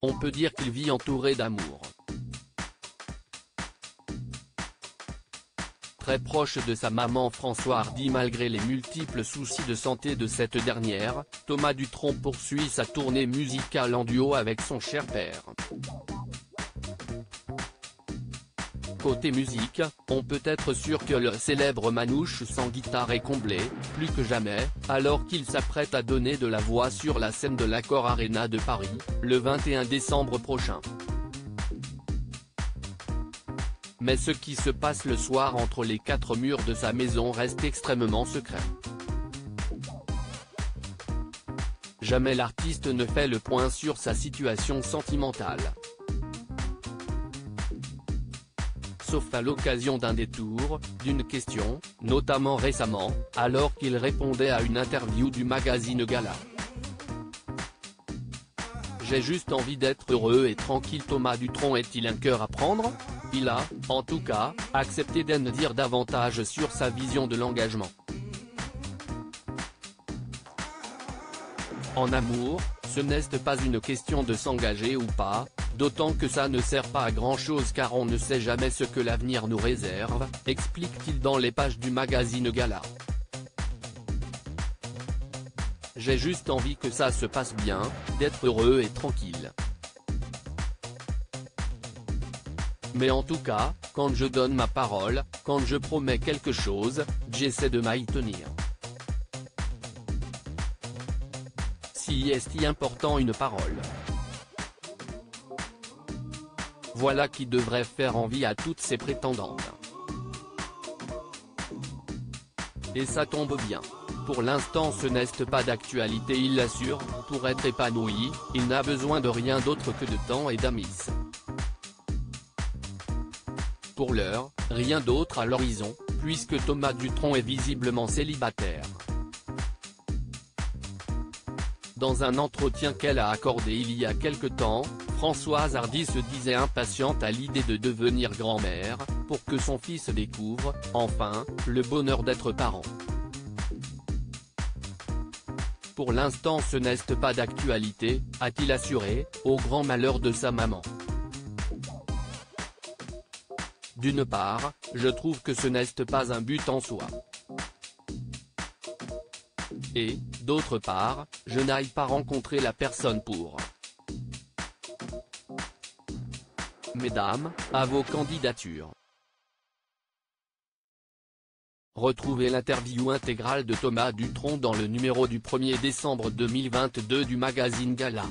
on peut dire qu'il vit entouré d'amour. Très proche de sa maman François Hardy malgré les multiples soucis de santé de cette dernière, Thomas Dutronc poursuit sa tournée musicale en duo avec son cher père. Côté musique, on peut être sûr que le célèbre Manouche sans guitare est comblé, plus que jamais, alors qu'il s'apprête à donner de la voix sur la scène de l'Accor Arena de Paris, le 21 décembre prochain. Mais ce qui se passe le soir entre les quatre murs de sa maison reste extrêmement secret. Jamais l'artiste ne fait le point sur sa situation sentimentale. Sauf à l'occasion d'un détour, d'une question, notamment récemment, alors qu'il répondait à une interview du magazine Gala. J'ai juste envie d'être heureux et tranquille. Thomas Dutronc est-il un cœur à prendre? Il a, en tout cas, accepté d'en dire davantage sur sa vision de l'engagement. En amour, ce n'est pas une question de s'engager ou pas, d'autant que ça ne sert pas à grand chose car on ne sait jamais ce que l'avenir nous réserve, explique-t-il dans les pages du magazine Gala. J'ai juste envie que ça se passe bien, d'être heureux et tranquille. Mais en tout cas, quand je donne ma parole, quand je promets quelque chose, j'essaie de m'y tenir. Si est important une parole. Voilà qui devrait faire envie à toutes ces prétendantes. Et ça tombe bien. Pour l'instant ce n'est pas d'actualité, il l'assure, pour être épanoui, il n'a besoin de rien d'autre que de temps et d'amis. Pour l'heure, rien d'autre à l'horizon, puisque Thomas Dutronc est visiblement célibataire. Dans un entretien qu'elle a accordé il y a quelque temps, Françoise Hardy se disait impatiente à l'idée de devenir grand-mère, pour que son fils découvre, enfin, le bonheur d'être parent. Pour l'instant ce n'est pas d'actualité, a-t-il assuré, au grand malheur de sa maman. D'une part, je trouve que ce n'est pas un but en soi. Et, d'autre part, je n'aille pas rencontrer la personne pour. Mesdames, à vos candidatures. Retrouvez l'interview intégrale de Thomas Dutronc dans le numéro du 1er décembre 2022 du magazine Gala.